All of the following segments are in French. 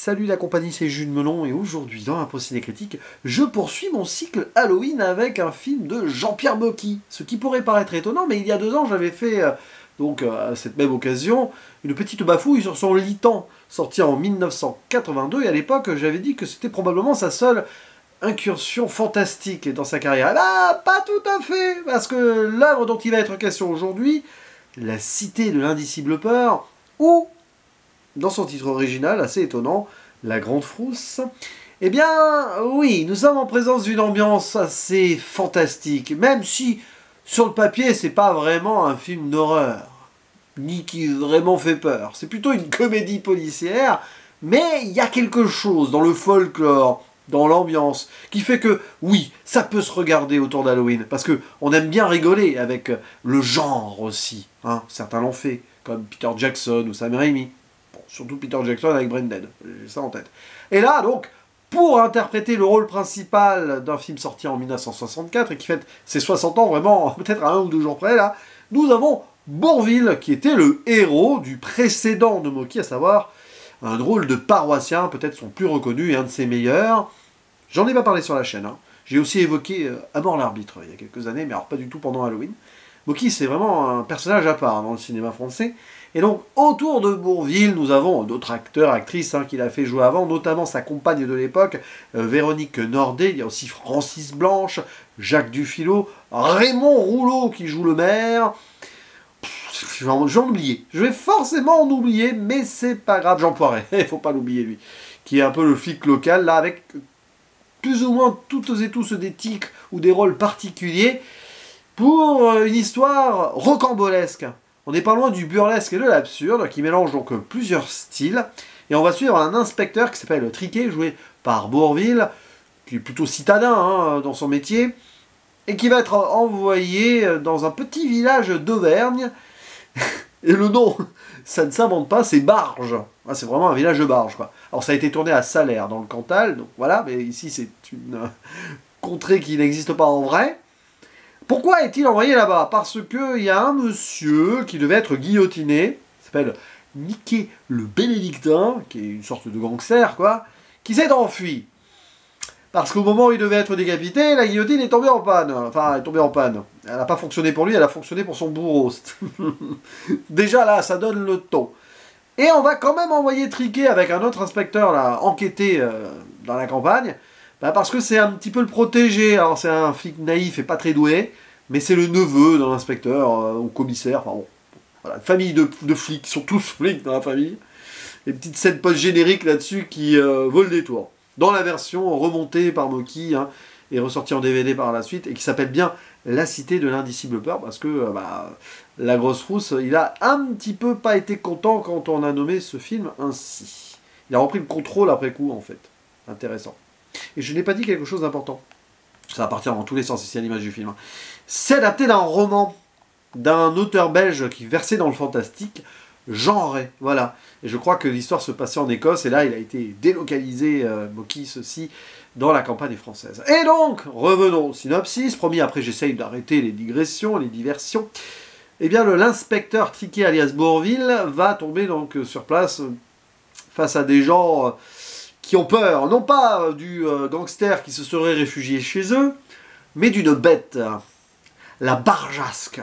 Salut la compagnie, c'est Jules Melon et aujourd'hui dans l'Impro Ciné Critique, je poursuis mon cycle Halloween avec un film de Jean-Pierre Mocky. Ce qui pourrait paraître étonnant, mais il y a 2 ans j'avais fait, à cette même occasion, une petite bafouille sur son Litan, sorti en 1982, et à l'époque j'avais dit que c'était probablement sa seule incursion fantastique dans sa carrière. Eh ben, pas tout à fait, parce que l'œuvre dont il va être question aujourd'hui, La Cité de l'Indicible Peur, ou dans son titre original, assez étonnant, La Grande Frousse. Eh bien, oui, nous sommes en présence d'une ambiance assez fantastique, même si, sur le papier, c'est pas vraiment un film d'horreur, ni qui vraiment fait peur. C'est plutôt une comédie policière, mais il y a quelque chose dans le folklore, dans l'ambiance, qui fait que, oui, ça peut se regarder autour d'Halloween, parce que on aime bien rigoler avec le genre aussi, hein. Certains l'ont fait, comme Peter Jackson ou Sam Raimi. Surtout Peter Jackson avec Brain Dead, j'ai ça en tête. Et là, donc, pour interpréter le rôle principal d'un film sorti en 1964 et qui fête ses 60 ans vraiment, peut-être à 1 ou 2 jours près, là, nous avons Bourvil, qui était le héros du précédent de Mocky, à savoir un drôle de paroissien, peut-être son plus reconnu et un de ses meilleurs. J'en ai pas parlé sur la chaîne, hein. J'ai aussi évoqué À mort l'arbitre il y a quelques années, mais alors pas du tout pendant Halloween. Mocky, c'est vraiment un personnage à part dans le cinéma français. Et donc, autour de Bourvil, nous avons d'autres acteurs, actrices qu'il a fait jouer avant, notamment sa compagne de l'époque, Véronique Nordet. Il y a aussi Francis Blanche, Jacques Dufilot, Raymond Rouleau qui joue le maire. J'en oublié. Je vais forcément en oublier, mais c'est pas grave. Jean Poiret, il faut pas l'oublier lui, qui est un peu le flic local, là, avec plus ou moins toutes et tous des tics ou des rôles particuliers, pour une histoire rocambolesque. On n'est pas loin du burlesque et de l'absurde, qui mélange donc plusieurs styles. Et on va suivre un inspecteur qui s'appelle Triquet, joué par Bourvil, qui est plutôt citadin dans son métier, et qui va être envoyé dans un petit village d'Auvergne. Et le nom, ça ne s'invente pas, c'est Barge. Ah, c'est vraiment un village de Barge, quoi. Alors ça a été tourné à Salaire, dans le Cantal, donc voilà, mais ici c'est une contrée qui n'existe pas en vrai. Pourquoi est-il envoyé là-bas? Parce qu'il y a un monsieur qui devait être guillotiné, qui s'appelle Mickey le Bénédictin, qui est une sorte de gangster, quoi, qui s'est enfui. Parce qu'au moment où il devait être décapité, la guillotine est tombée en panne. Enfin, elle est tombée en panne. Elle n'a pas fonctionné pour lui, elle a fonctionné pour son bourreau. Déjà là, ça donne le ton. Et on va quand même envoyer Triquet avec un autre inspecteur, là, enquêter dans la campagne, parce que c'est un petit peu le protégé. Alors c'est un flic naïf et pas très doué, mais c'est le neveu de l'inspecteur ou commissaire. Enfin bon, voilà, une famille de flics, ils sont tous flics dans la famille. Des petites scènes post-génériques là-dessus qui volent des tours. Dans la version remontée par Mocky, et ressortie en DVD par la suite, et qui s'appelle bien La Cité de l'Indicible Peur, parce que la grosse rousse, il a un petit peu pas été content quand on a nommé ce film ainsi. Il a repris le contrôle après coup, en fait. Intéressant. Et je n'ai pas dit quelque chose d'important. Ça va partir dans tous les sens ici à l'image du film. C'est adapté d'un roman d'un auteur belge qui versait dans le fantastique, Jean Ray. Voilà. Et je crois que l'histoire se passait en Écosse, et là il a été délocalisé, Mocky, ceci, dans la campagne française. Et donc, revenons au synopsis. Promis, après j'essaye d'arrêter les digressions, les diversions. Eh bien, l'inspecteur Triquet alias Bourvil va tomber donc sur place face à des gens qui ont peur, non pas du gangster qui se serait réfugié chez eux, mais d'une bête, la barjasque.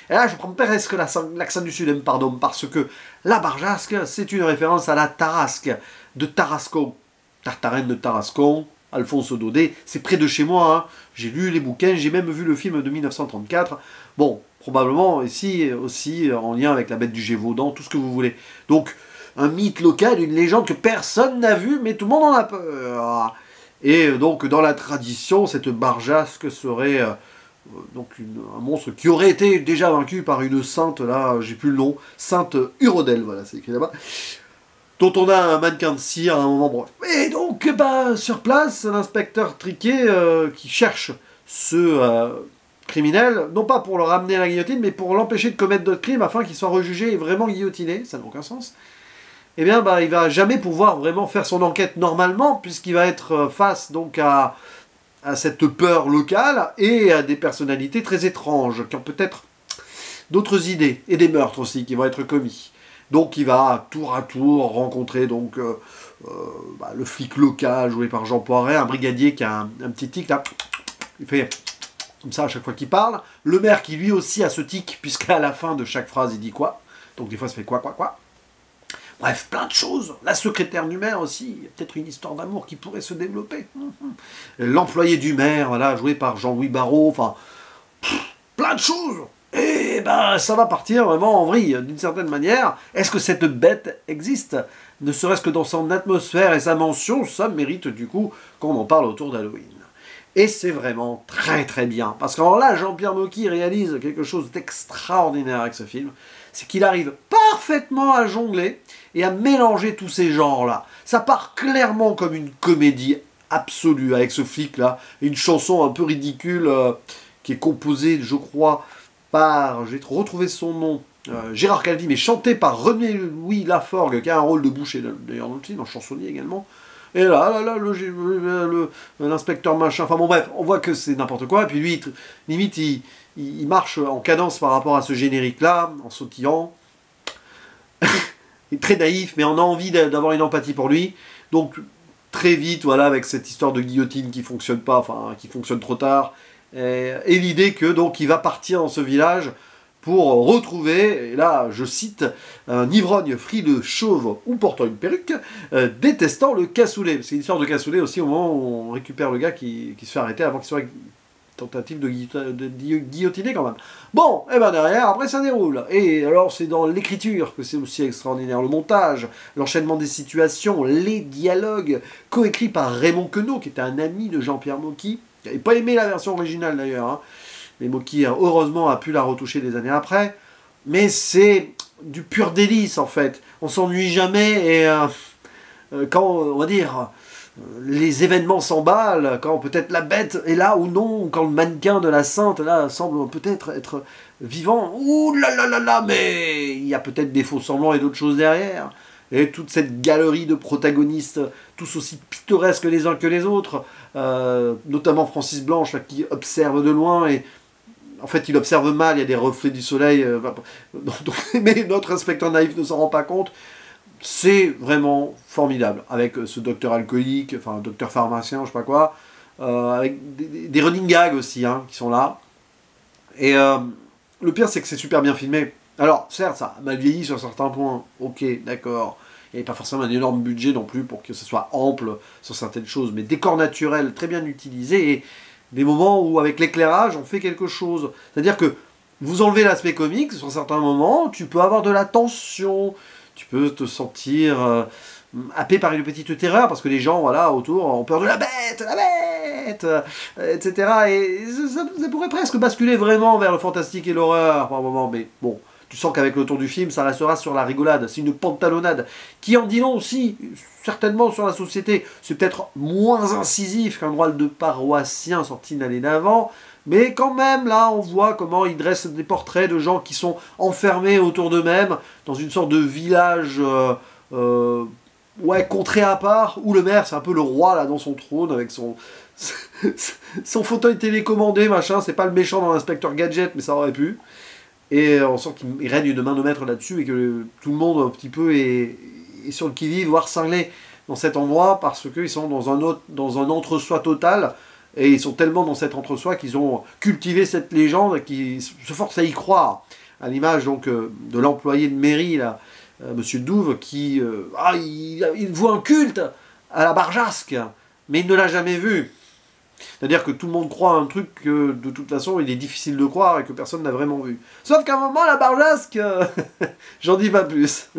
Et là, je prends presque l'accent du Sud, pardon, parce que la barjasque, c'est une référence à la Tarasque de Tarascon. Tartarène de Tarascon, Alphonse Daudet, c'est près de chez moi, hein. J'ai lu les bouquins, j'ai même vu le film de 1934. Bon, probablement ici aussi en lien avec la bête du Gévaudan, tout ce que vous voulez. Donc, un mythe local, une légende que personne n'a vue, mais tout le monde en a peur. Et donc, dans la tradition, cette barjasque serait donc un monstre qui aurait été déjà vaincu par une sainte, là, j'ai plus le nom, Sainte Urodel, voilà, c'est écrit là-bas, dont on a un mannequin de cire à un moment, bref. Et donc, sur place, l'inspecteur Triquet qui cherche ce criminel, non pas pour le ramener à la guillotine, mais pour l'empêcher de commettre d'autres crimes afin qu'il soit rejugé et vraiment guillotiné, ça n'a aucun sens. Eh bien, il va jamais pouvoir vraiment faire son enquête normalement, puisqu'il va être face donc à cette peur locale et à des personnalités très étranges, qui ont peut-être d'autres idées, et des meurtres aussi qui vont être commis. Donc il va tour à tour rencontrer donc le flic local joué par Jean Poiret, un brigadier qui a un petit tic là, il fait comme ça à chaque fois qu'il parle, le maire qui lui aussi a ce tic, puisqu'à la fin de chaque phrase il dit quoi, donc des fois ça fait quoi. Bref, plein de choses. La secrétaire du maire aussi, il y a peut-être une histoire d'amour qui pourrait se développer. L'employé du maire, voilà, joué par Jean-Louis Barrault, enfin, plein de choses. Et ben, ça va partir vraiment en vrille, d'une certaine manière. Est-ce que cette bête existe? Ne serait-ce que dans son atmosphère et sa mention, ça mérite du coup qu'on en parle autour d'Halloween. Et c'est vraiment très très bien. Parce que là, Jean-Pierre Mocky réalise quelque chose d'extraordinaire avec ce film. C'est qu'il arrive parfaitement à jongler et à mélanger tous ces genres-là. Ça part clairement comme une comédie absolue avec ce flic-là. Une chanson un peu ridicule qui est composée, je crois, par... Je vais retrouver son nom. Gérard Calvi, mais chantée par René-Louis Laforgue, qui a un rôle de boucher d'ailleurs dans le film, en chansonnier également. Et là, l'inspecteur machin, enfin bon bref, on voit que c'est n'importe quoi, et puis lui, limite, il marche en cadence par rapport à ce générique-là, en sautillant. Il est très naïf, mais on a envie d'avoir une empathie pour lui. Donc, très vite, voilà, avec cette histoire de guillotine qui fonctionne pas, enfin, qui fonctionne trop tard, et l'idée que, donc, il va partir dans ce village pour retrouver, et là je cite, un ivrogne frileux, chauve ou portant une perruque, détestant le cassoulet. C'est une histoire de cassoulet aussi au moment où on récupère le gars qui se fait arrêter avant qu'il soit tentative de guillotiner quand même. Bon, et ben derrière, après ça déroule. Et alors c'est dans l'écriture que c'est aussi extraordinaire. Le montage, l'enchaînement des situations, les dialogues, coécrits par Raymond Queneau, qui était un ami de Jean-Pierre Mocky, qui n'avait pas aimé la version originale d'ailleurs, hein. Mais Mocky, heureusement, a pu la retoucher des années après. Mais c'est du pur délice, en fait. On s'ennuie jamais, et quand, on va dire, les événements s'emballent, quand peut-être la bête est là ou non, quand le mannequin de la sainte, là, semble peut-être être vivant, ouh là là là là, mais il y a peut-être des faux semblants et d'autres choses derrière. Et toute cette galerie de protagonistes, tous aussi pittoresques les uns que les autres, notamment Francis Blanche, là, qui observe de loin, et en fait, il observe mal, il y a des reflets du soleil, mais notre inspecteur naïf ne s'en rend pas compte. C'est vraiment formidable, avec ce docteur alcoolique, enfin, docteur pharmacien, je sais pas quoi, avec des running gags aussi, hein, qui sont là. Et le pire, c'est que c'est super bien filmé. Alors, certes, ça a mal vieilli sur certains points, ok, d'accord. Il n'y avait pas forcément un énorme budget non plus pour que ce soit ample sur certaines choses, mais décor naturel, très bien utilisé, et des moments où, avec l'éclairage, on fait quelque chose. C'est-à-dire que vous enlevez l'aspect comique, sur certains moments, tu peux avoir de la tension, tu peux te sentir happé par une petite terreur, parce que les gens, voilà, autour, ont peur de la bête, etc. Et ça pourrait presque basculer vraiment vers le fantastique et l'horreur par moment, mais bon... Tu sens qu'avec le tour du film, ça restera sur la rigolade. C'est une pantalonnade qui en dit long aussi, certainement sur la société. C'est peut-être moins incisif qu'un drôle de paroissien sorti d'année d'avant, mais quand même, là, on voit comment il dresse des portraits de gens qui sont enfermés autour d'eux-mêmes, dans une sorte de village contré à part, où le maire, c'est un peu le roi, là, dans son trône, avec son fauteuil télécommandé, machin. C'est pas le méchant dans l'inspecteur Gadget, mais ça aurait pu. Et on sent qu'il règne de main de maître là-dessus et que tout le monde un petit peu est sur le qui-vive, voire cinglé dans cet endroit parce qu'ils sont dans un entre-soi total et ils sont tellement dans cet entre-soi qu'ils ont cultivé cette légende qui se force à y croire. À l'image donc de l'employé de mairie, là, Monsieur Douve, qui il voit un culte à la Barjasque, mais il ne l'a jamais vu. C'est-à-dire que tout le monde croit à un truc que, de toute façon, il est difficile de croire et que personne n'a vraiment vu. Sauf qu'à un moment, la Barjasque, j'en dis pas plus.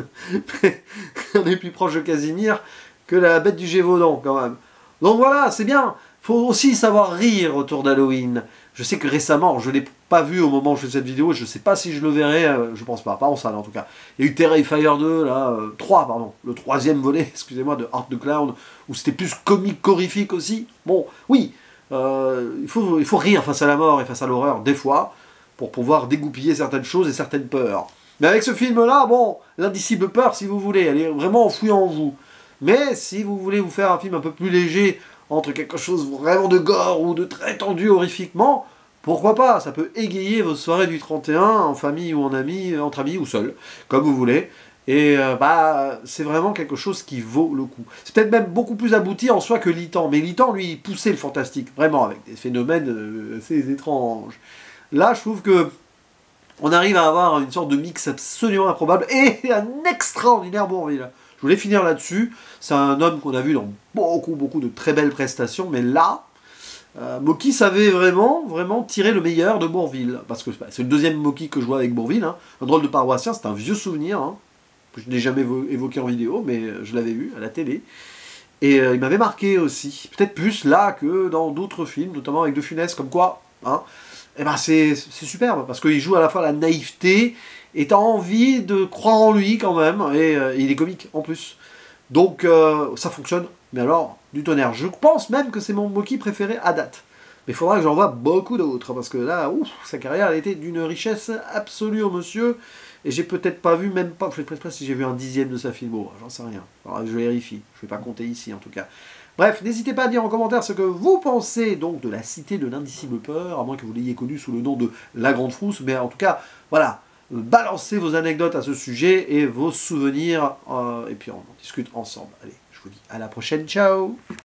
On est plus proche de Casimir que la bête du Gévaudan, quand même. Donc voilà, c'est bien. Faut aussi savoir rire autour d'Halloween. Je sais que récemment, je ne l'ai pas vu au moment où je fais cette vidéo, je ne sais pas si je le verrai, je pense pas en salle en tout cas. Il y a eu Terrifier 2, là, 3, pardon, le troisième volet, excusez-moi, de Art the Clown, où c'était plus comique horrifique aussi. Bon, oui, il faut rire face à la mort et face à l'horreur, des fois, pour pouvoir dégoupiller certaines choses et certaines peurs. Mais avec ce film-là, bon, l'indicible peur, si vous voulez, elle est vraiment enfouie en vous. Mais si vous voulez vous faire un film un peu plus léger, entre quelque chose vraiment de gore ou de très tendu horrifiquement, pourquoi pas, ça peut égayer vos soirées du 31 en famille ou en amis, entre amis ou seul, comme vous voulez. Et bah, c'est vraiment quelque chose qui vaut le coup. C'est peut-être même beaucoup plus abouti en soi que Litan. Mais Litan, lui, il poussait le fantastique, vraiment, avec des phénomènes assez étranges. Là, je trouve que on arrive à avoir une sorte de mix absolument improbable et un extraordinaire Bourvil. Je voulais finir là-dessus. C'est un homme qu'on a vu dans beaucoup de très belles prestations, mais là, Mocky savait vraiment tirer le meilleur de Bourvil. Parce que c'est le deuxième Mocky que je vois avec Bourvil. Hein. Un drôle de paroissien, c'est un vieux souvenir, hein, que je n'ai jamais évoqué en vidéo, mais je l'avais vu à la télé. Et il m'avait marqué aussi. Peut-être plus là que dans d'autres films, notamment avec De Funès, comme quoi, hein, et ben c'est superbe, parce qu'il joue à la fois la naïveté, et t'as envie de croire en lui quand même, et il est comique en plus. Donc ça fonctionne, mais alors, du tonnerre. Je pense même que c'est mon Mocky préféré à date. Mais il faudra que j'en vois beaucoup d'autres, parce que là, ouf, sa carrière, elle était d'une richesse absolue au monsieur, et j'ai peut-être pas vu, même pas, je sais pas si j'ai vu un dixième de sa filmo, j'en sais rien. Alors, je vérifie, je vais pas compter ici en tout cas. Bref, n'hésitez pas à dire en commentaire ce que vous pensez donc de la cité de l'indicible peur, à moins que vous l'ayez connu sous le nom de La Grande Frousse, mais en tout cas, voilà, balancez vos anecdotes à ce sujet et vos souvenirs, et puis on en discute ensemble. Allez, je vous dis à la prochaine, ciao!